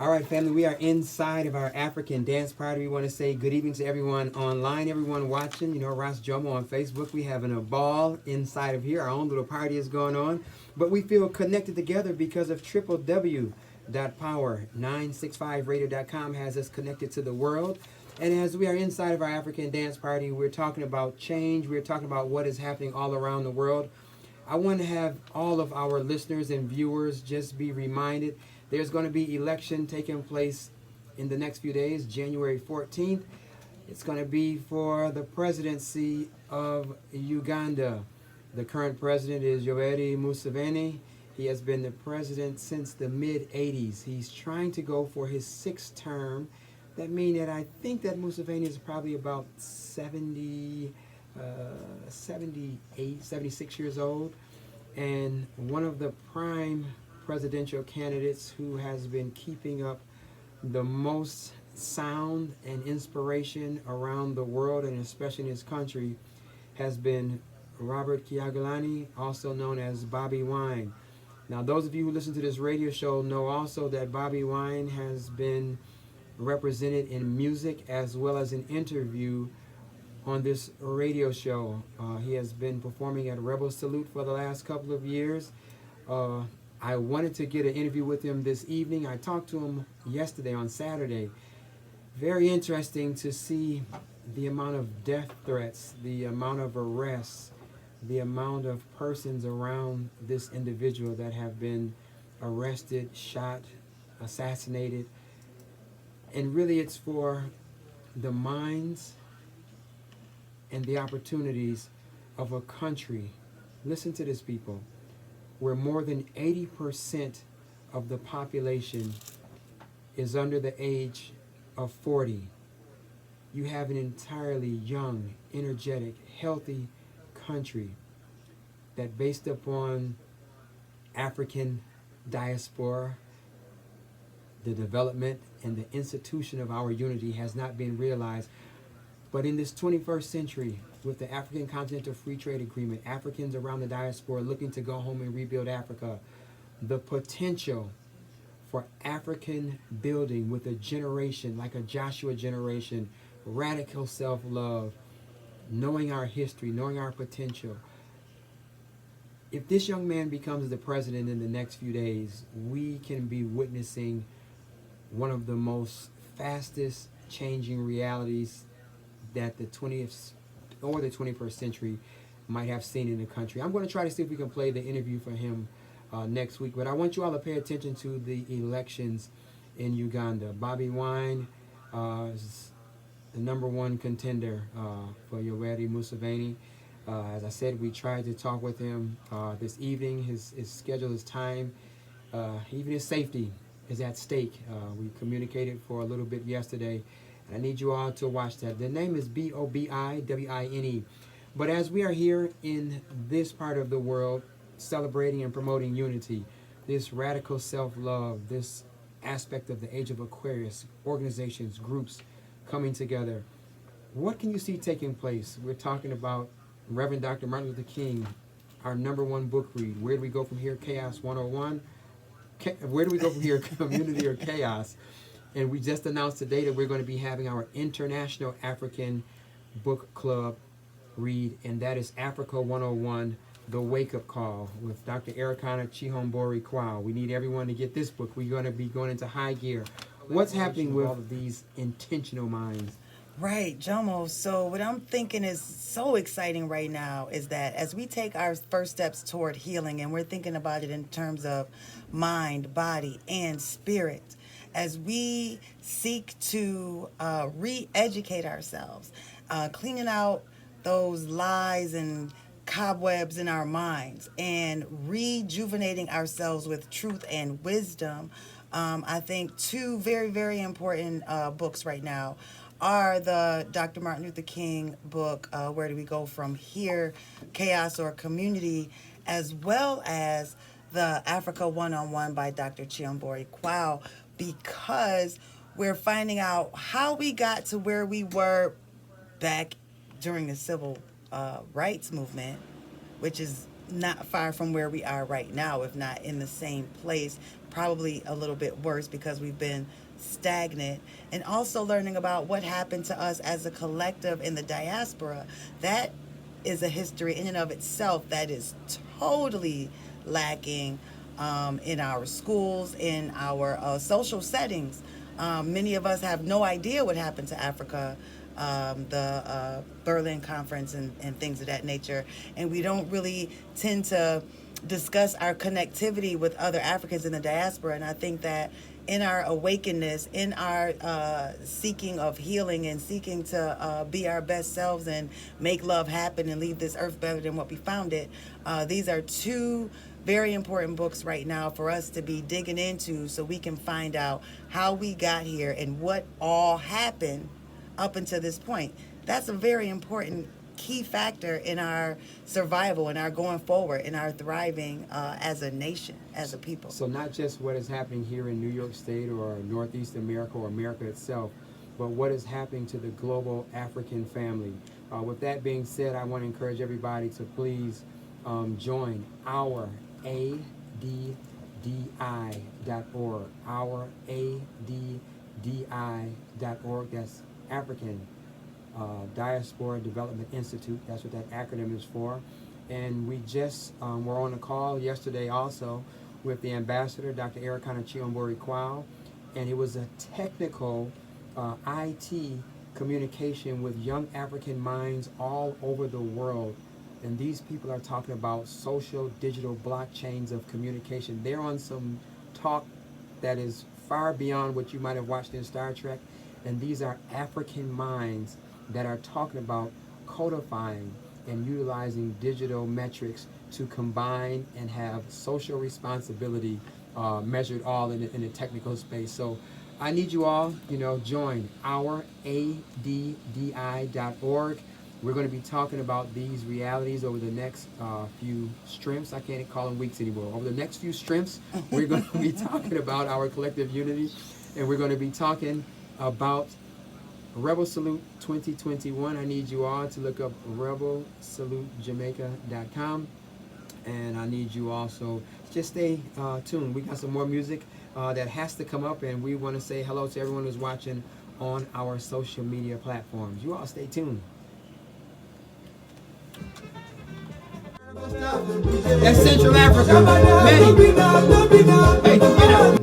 All right, family, we are inside of our African dance party. We want to say good evening to everyone online, everyone watching. You know, Ross Jomo on Facebook. We having a ball inside of here. Our own little party is going on. But we feel connected together because of www.power965radio.com has us connected to the world. And as we are inside of our African dance party, we're talking about change. We're talking about what is happening all around the world. I want to have all of our listeners and viewers just be reminded there's going to be election taking place in the next few days, January 14th. It's going to be for the presidency of Uganda. The current president is Yoweri Museveni. He has been the president since the mid-80s. He's trying to go for his sixth term. That means that I think that Museveni is probably about 78, 76 years old, and one of the prime presidential candidates who has been keeping up the most sound and inspiration around the world, and especially in his country, has been Robert Kyagulanyi, also known as Bobby Wine. Now, those of you who listen to this radio show know also that Bobby Wine has been represented in music as well as an interview on this radio show. He has been performing at Rebel Salute for the last couple of years. I wanted to get an interview with him this evening. I talked to him yesterday on Saturday. Very interesting to see the amount of death threats, the amount of arrests, the amount of persons around this individual that have been arrested, shot, assassinated. And really it's for the minds and the opportunities of a country. Listen to this, people, where more than 80% of the population is under the age of 40. You have an entirely young, energetic, healthy country that, based upon African diaspora, the development and the institution of our unity has not been realized. But in this 21st century, with the African Continental Free Trade Agreement, Africans around the diaspora looking to go home and rebuild Africa, the potential for African building with a generation like a Joshua generation, radical self-love, knowing our history, knowing our potential. If this young man becomes the president in the next few days, we can be witnessing one of the most fastest changing realities that the 20th or the 21st century might have seen in the country. I'm going to try to see if we can play the interview for him next week, but I want you all to pay attention to the elections in Uganda. Bobby Wine is the number one contender for Yoweri Museveni. As I said, we tried to talk with him this evening. His schedule, his time, even his safety is at stake. We communicated for a little bit yesterday, and I need you all to watch that. The name is Bobiwine. But as we are here in this part of the world, celebrating and promoting unity, this radical self-love, this aspect of the age of Aquarius, organizations, groups coming together, what can you see taking place? We're talking about Reverend Dr. Martin Luther King, our number one book read. Where do we go from here? Chaos 101. Where do we go from here? Community or chaos? And we just announced today that we're going to be having our International African Book Club read, and that is Africa 101, The Wake-Up Call, with Dr. Erikana Chihombori Kwao. We need everyone to get this book. We're going to be going into high gear. What's happening with all of these intentional minds? Right, Jomo. So what I'm thinking is so exciting right now is that as we take our first steps toward healing, and we're thinking about it in terms of mind, body, and spirit, as we seek to re-educate ourselves, cleaning out those lies and cobwebs in our minds and rejuvenating ourselves with truth and wisdom, I think two very, very important books right now are the Dr. Martin Luther King book, Where Do We Go From Here, Chaos or Community, as well as the Africa 101 by Dr. Chihombori Kwao, because we're finding out how we got to where we were back during the civil rights movement, which is not far from where we are right now, if not in the same place, probably a little bit worse because we've been stagnant. And also learning about what happened to us as a collective in the diaspora. That is a history in and of itself that is totally lacking in our schools, in our social settings. Many of us have no idea what happened to Africa, the Berlin Conference and things of that nature. And we don't really tend to discuss our connectivity with other Africans in the diaspora. And I think that in our awakenness, in our seeking of healing and seeking to be our best selves and make love happen and leave this earth better than what we found it, these are two very important books right now for us to be digging into so we can find out how we got here and what all happened up until this point. That's a very important key factor in our survival and our going forward and our thriving as a nation, as a people. So not just what is happening here in New York State or Northeast America or America itself, but what is happening to the global African family. With that being said, I want to encourage everybody to please join our ADDI.org, our ADDI.org. That's African Diaspora Development Institute. That's what that acronym is for. And we just were on a call yesterday also with the ambassador, Dr. Ericana Chiombo-Kwao, and it was a technical IT communication with young African minds all over the world. And these people are talking about social digital blockchains of communication. They're on some talk that is far beyond what you might have watched in Star Trek. And these are African minds that are talking about codifying and utilizing digital metrics to combine and have social responsibility measured all in the technical space. So I need you all, join our ADDI.org. We're going to be talking about these realities over the next few strimps. I can't call them weeks anymore. Over the next few strimps, we're going to be talking about our collective unity, and we're going to be talking about Rebel Salute 2021. I need you all to look up rebelsalutejamaica.com, and I need you also just stay tuned. We got some more music that has to come up, and we want to say hello to everyone who's watching on our social media platforms. You all stay tuned. That's Central Africa. Manny. Hey, get out.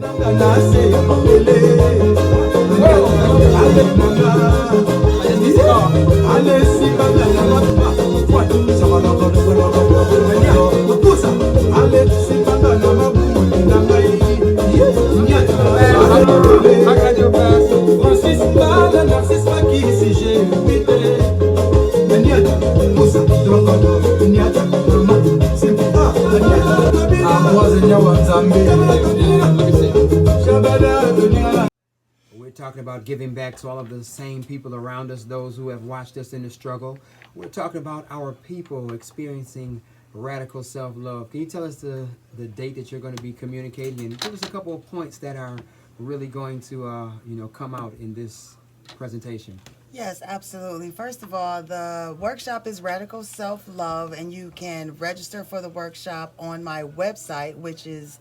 We're talking about giving back to all of the same people around us, those who have watched us in the struggle. We're talking about our people experiencing radical self-love. Can you tell us the date that you're going to be communicating, and give us a couple of points that are really going to come out in this presentation? Yes, absolutely. First of all, the workshop is Radical Self-Love, and you can register for the workshop on my website, which is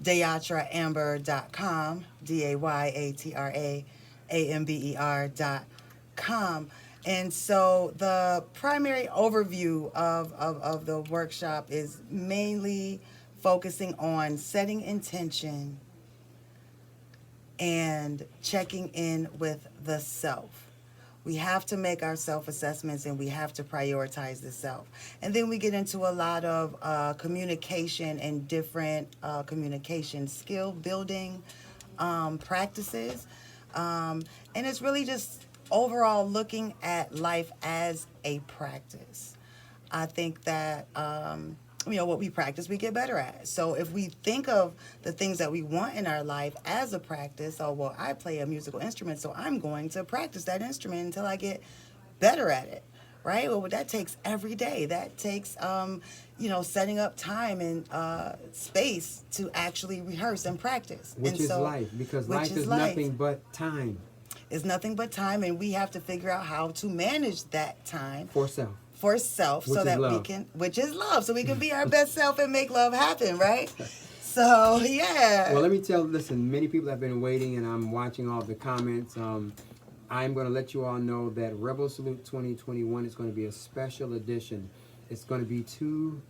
dayatraamber.com, dayatraamber.com. And so the primary overview of the workshop is mainly focusing on setting intention and checking in with the self. We have to make our self-assessments, and we have to prioritize the self. And then we get into a lot of communication and different communication skill building practices. And it's really just overall looking at life as a practice. I think that what we practice, we get better at. So if we think of the things that we want in our life as a practice, I play a musical instrument, so I'm going to practice that instrument until I get better at it, right? Well, that takes every day. That takes, setting up time and space to actually rehearse and practice. Which is life, because life is nothing but time. It's nothing but time, and we have to figure out how to manage that time. For self. for self, Which so is that we love. can, which is love, so we can be our best self and make love happen, right? So yeah. Well, let me listen, many people have been waiting, and I'm watching all the comments. I'm going to let you all know that Rebel Salute 2021 is going to be a special edition. It's going to be 2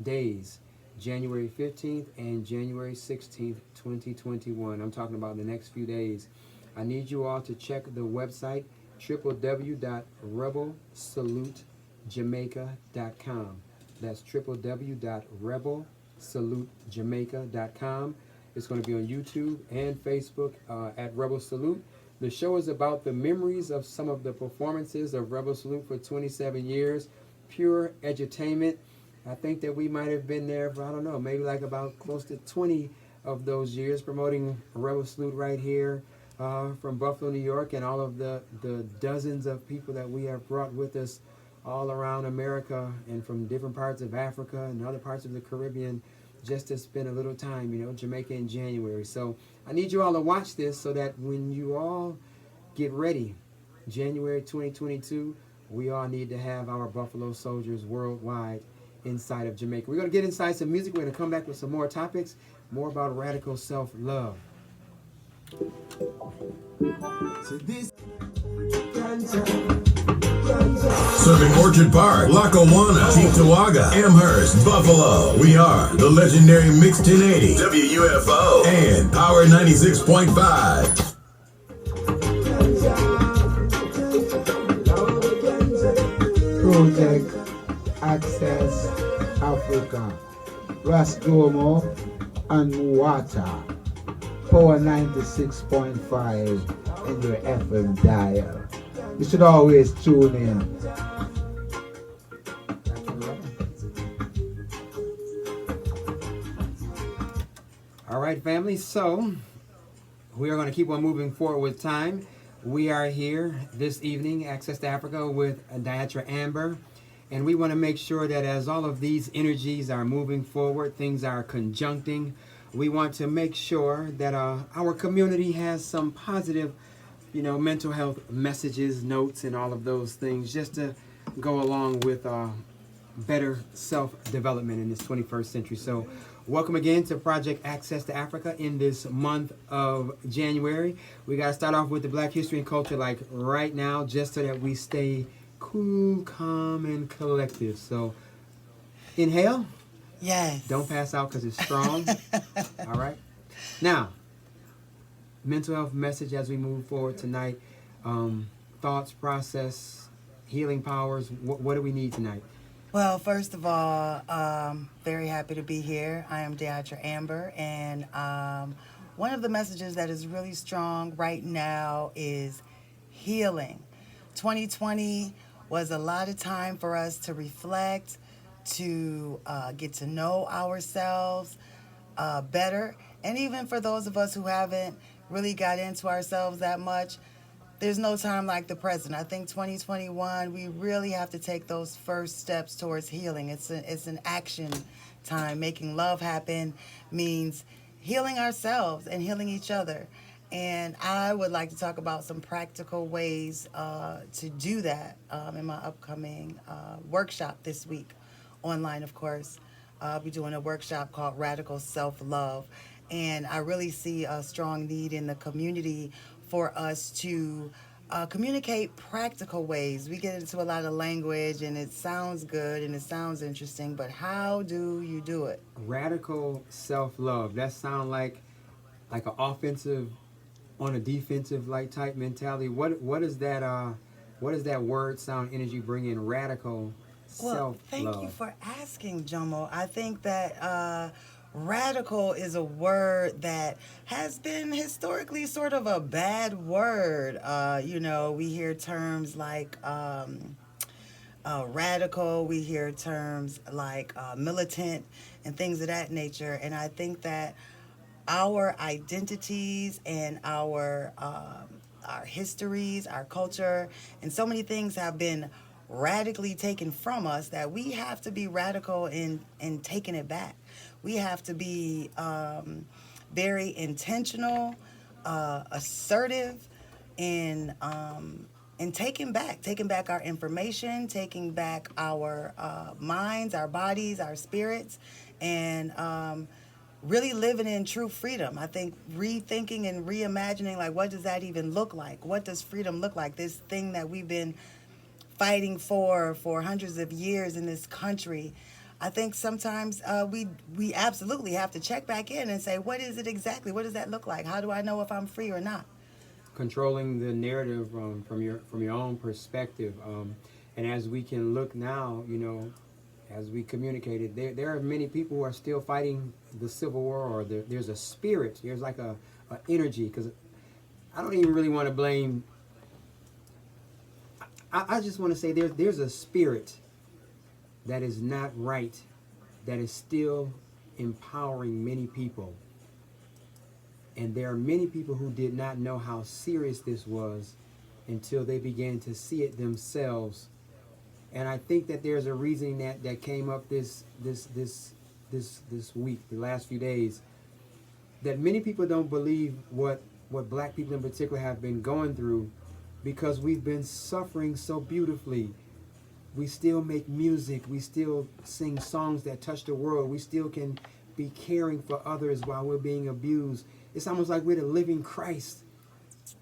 days, January 15th and January 16th, 2021. I'm talking about the next few days. I need you all to check the website, www.rebelsalutejamaica.com. That's www.rebelsalutejamaica.com. It's going to be on YouTube and Facebook at Rebel Salute. The show is about the memories of some of the performances of Rebel Salute for 27 years. Pure edutainment. I think that we might have been there for, I don't know, maybe like about close to 20 of those years promoting Rebel Salute right here from Buffalo, New York, and all of the dozens of people that we have brought with us all around America and from different parts of Africa and other parts of the Caribbean just to spend a little time, Jamaica in January. So I need you all to watch this so that when you all get ready, January 2022, we all need to have our Buffalo Soldiers worldwide inside of Jamaica. We're going to get inside some music. We're going to come back with some more topics, more about radical self-love. So this Serving Orchard Park, Lackawanna, Cheektowaga, Amherst, Buffalo. We are the legendary Mix 1080, WUFO, and Power 96.5. Project Access Africa, Rasgomo and Muwata, Power 96.5 in your FM dial. You should always tune in. All right, family. So we are going to keep on moving forward with time. We are here this evening, Access to Africa, with Diatra Amber. And we want to make sure that as all of these energies are moving forward, things are conjuncting, we want to make sure that our community has some positive, mental health messages, notes, and all of those things just to go along with better self-development in this 21st century. So welcome again to Project Access to Africa in this month of January. We got to start off with the Black history and culture like right now, just so that we stay cool, calm, and collective. So inhale. Yes. Don't pass out because it's strong. All right. Now, mental health message as we move forward tonight. Thoughts, process, healing powers. What do we need tonight? Well, first of all, very happy to be here. I am Diatra Amber, and one of the messages that is really strong right now is healing. 2020 was a lot of time for us to reflect, to get to know ourselves better, and even for those of us who haven't really got into ourselves that much, there's no time like the present. I think 2021, we really have to take those first steps towards healing. It's an action time. Making love happen means healing ourselves and healing each other. And I would like to talk about some practical ways to do that in my upcoming workshop this week, online, of course. I'll be doing a workshop called Radical Self-Love. And I really see a strong need in the community for us to communicate practical ways. We get into a lot of language and it sounds good and it sounds interesting, but how do you do it? Radical self-love. That sounds like an offensive on a defensive like type mentality. What is that word sound energy bring in? Radical self-love. Thank you for asking, Jomo. I think that radical is a word that has been historically sort of a bad word. We hear terms like radical, we hear terms like militant and things of that nature. And I think that our identities and our histories, our culture, and so many things have been radically taken from us that we have to be radical in taking it back. We have to be very intentional, assertive in and taking back our information, taking back our minds, our bodies, our spirits, and really living in true freedom. I think rethinking and reimagining, like, what does that even look like? What does freedom look like? This thing that we've been fighting for hundreds of years in this country. I think sometimes we absolutely have to check back in and say, what is it exactly? What does that look like? How do I know if I'm free or not? Controlling the narrative from your own perspective, and as we can look now, as we communicated, there are many people who are still fighting the Civil War, or there's a spirit, there's like a energy, because I don't even really want to blame. I just want to say there's a spirit that is not right, that is still empowering many people. And there are many people who did not know how serious this was until they began to see it themselves. And I think that there's a reason that came up this week, the last few days, that many people don't believe what black people in particular have been going through, because we've been suffering so beautifully. We still make music, we still sing songs that touch the world, we still can be caring for others while we're being abused. It's almost like we're the living Christ,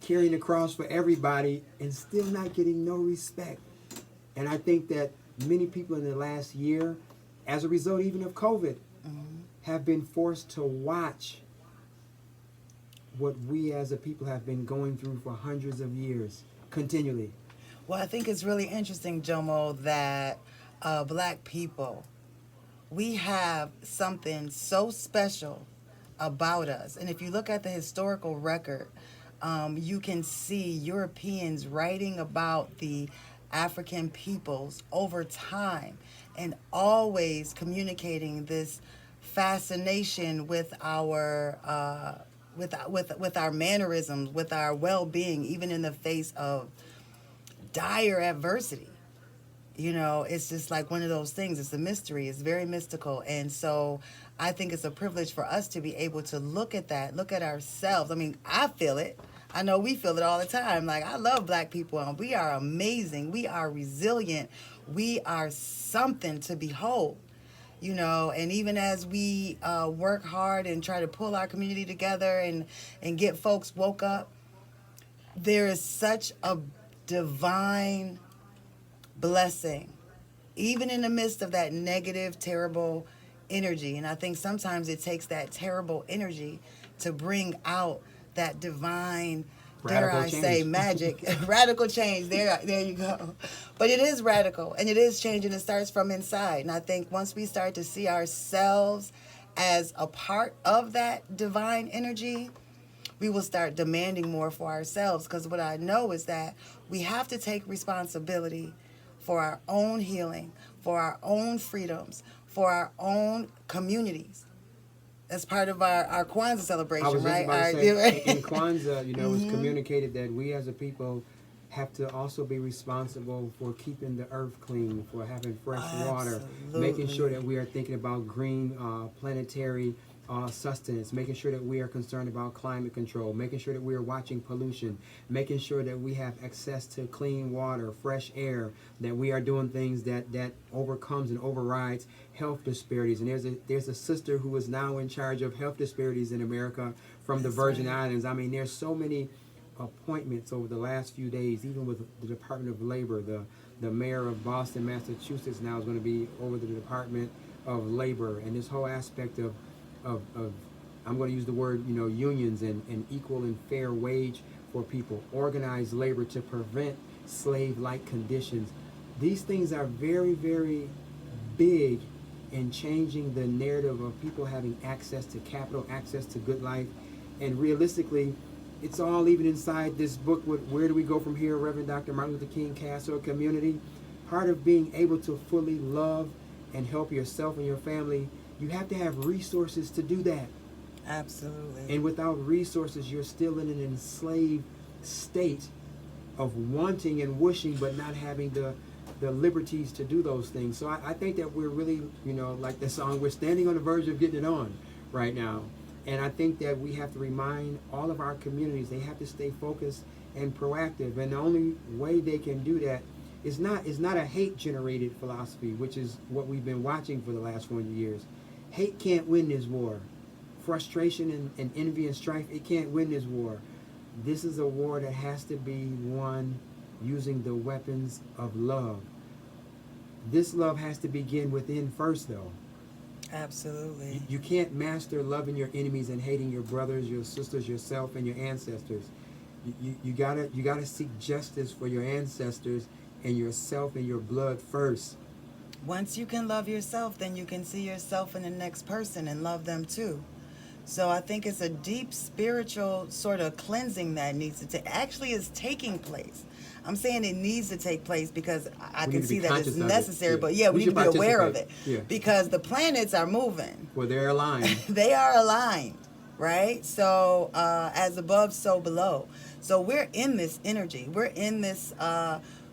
carrying the cross for everybody and still not getting no respect. And I think that many people in the last year, as a result even of COVID, have been forced to watch what we as a people have been going through for hundreds of years, continually. Well, I think it's really interesting, Jomo, that black people, we have something so special about us. And if you look at the historical record, you can see Europeans writing about the African peoples over time and always communicating this fascination with our with our mannerisms, with our well-being, even in the face of dire adversity. It's just like one of those things. It's a mystery. It's very mystical. And so I think it's a privilege for us to be able to look at that, look at ourselves. I mean, I feel it. I know we feel it all the time. Like, I love black people, and we are amazing. We are resilient. We are something to behold. And even as we work hard and try to pull our community together and get folks woke up, there is such a divine blessing, even in the midst of that negative, terrible energy. And I think sometimes it takes that terrible energy to bring out that divine, Radical dare I change. say, magic, radical change. There you go. But it is radical, and it is change, and it starts from inside. And I think once we start to see ourselves as a part of that divine energy, we will start demanding more for ourselves. Because what I know is that we have to take responsibility for our own healing, for our own freedoms, for our own communities. That's part of our Kwanzaa celebration, I was right? just about to say, in Kwanzaa, it was communicated that we as a people have to also be responsible for keeping the earth clean, for having fresh water, making sure that we are thinking about green planetary sustenance, making sure that we are concerned about climate control, making sure that we are watching pollution, making sure that we have access to clean water, fresh air, that we are doing things that overcomes and overrides health disparities. And there's a sister who is now in charge of health disparities in America from the Virgin Islands. I mean, there's so many appointments over the last few days, even with the Department of Labor. The mayor of Boston, Massachusetts now is going to be over the Department of Labor, and this whole aspect of I'm going to use the word, unions and equal and fair wage for people, organized labor to prevent slave-like conditions. These things are very, very big in changing the narrative of people having access to capital, access to good life. And realistically, it's all even inside this book, Where Do We Go From Here, Reverend Dr. Martin Luther King Castro Community. Part of being able to fully love and help yourself and your family, you have to have resources to do that. Absolutely. And without resources, you're still in an enslaved state of wanting and wishing, but not having the liberties to do those things. So I think that we're really, like the song, we're standing on the verge of getting it on right now. And I think that we have to remind all of our communities they have to stay focused and proactive. And the only way they can do that is not a hate-generated philosophy, which is what we've been watching for the last 400 years. Hate can't win this war. Frustration and envy and strife, it can't win this war. This is a war that has to be won using the weapons of love. This love has to begin within first, though. Absolutely. You can't master loving your enemies and hating your brothers, your sisters, yourself, and your ancestors. You gotta seek justice for your ancestors and yourself and your blood first. Once you can love yourself, then you can see yourself in the next person and love them too. So I think it's a deep spiritual sort of cleansing that needs to actually is taking place. I'm saying it needs to take place because I can see that it's necessary, but yeah, we need to be aware of it. Yeah. Because the planets are moving. Well, they're aligned. They are aligned, right? So as above, so below. So we're in this energy. We're in this,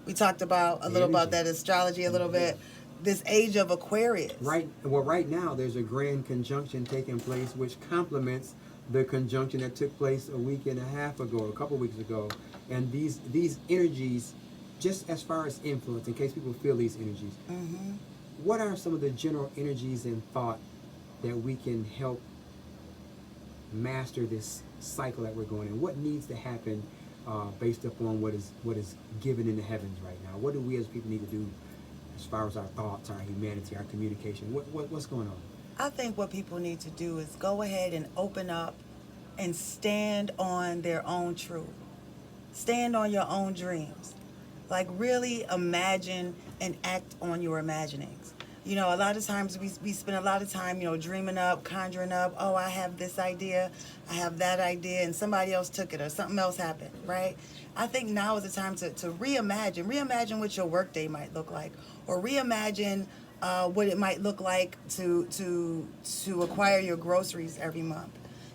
we talked about a little about that astrology a little bit, this age of Aquarius. Right. Well, right now there's a grand conjunction taking place which complements the conjunction that took place a week and a half ago, a couple weeks ago. And these energies, just as far as influence, in case people feel these energies, what are some of the general energies and thought that we can help master this cycle that we're going in? What needs to happen based upon what is given in the heavens right now? What do we as people need to do as far as our thoughts, our humanity, our communication? What's going on? I think what people need to do is go ahead and open up and stand on their own truth. Stand on your own dreams. Like really imagine and act on your imaginings. You know, a lot of times we spend a lot of time, you know, dreaming up, conjuring up, oh, I have this idea, I have that idea, and somebody else took it or something else happened, right? I think now is the time to reimagine what your workday might look like, or reimagine what it might look like to acquire your groceries every month.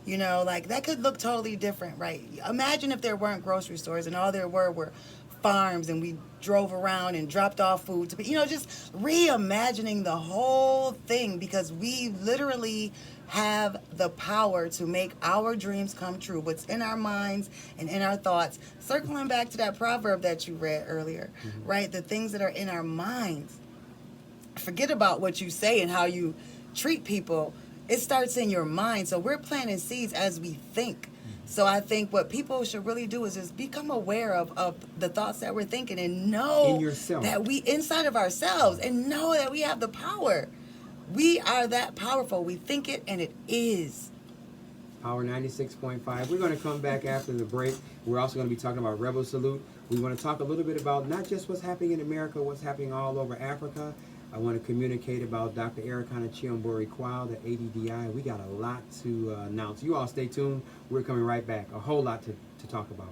You know, like that could look totally different, right? Imagine if there weren't grocery stores and all there were farms and we drove around and dropped off food to, you know, just reimagining the whole thing, because we literally have the power to make our dreams come true. What's in our minds and in our thoughts, circling back to that proverb that you read earlier, right? The things that are in our minds. Forget about what you say and how you treat people. It starts in your mind. So we're planting seeds as we think. So I think what people should really do is just become aware of the thoughts that we're thinking and know In yourself. that we inside of ourselves and know that we have the power. We are that powerful. We think it and it is. Power 96.5. We're going to come back after the break. We're also going to be talking about Rebel Salute. We want to talk a little bit about not just what's happening in America, what's happening all over Africa. I want to communicate about Dr. Ericana Chiambori-Kwao, the ADDI. We got a lot to announce. You all stay tuned. We're coming right back. A whole lot to talk about.